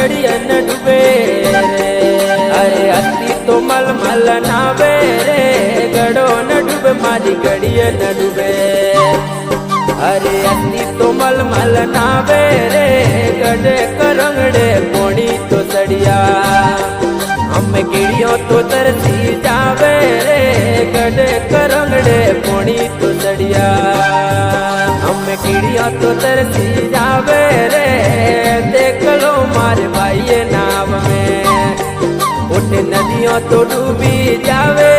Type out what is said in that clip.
गड़िया न डूबे रे। अरे अति तो मलमल नावे रे, गड़ो न डूबे मारी गड़िया न डूबे। अरे अति तो मलमल नावे रे, गड़े करंगड़े पोणी तो सड़िया। हमें कीड़ियों तो तरसी जावे रे, गड़े करंगड़े पोणी तो सड़िया। हमें कीड़ियों तो तरसी जावे रे, देख लो मारे भाई नाव में। उठ नदियों तो डूबी जावे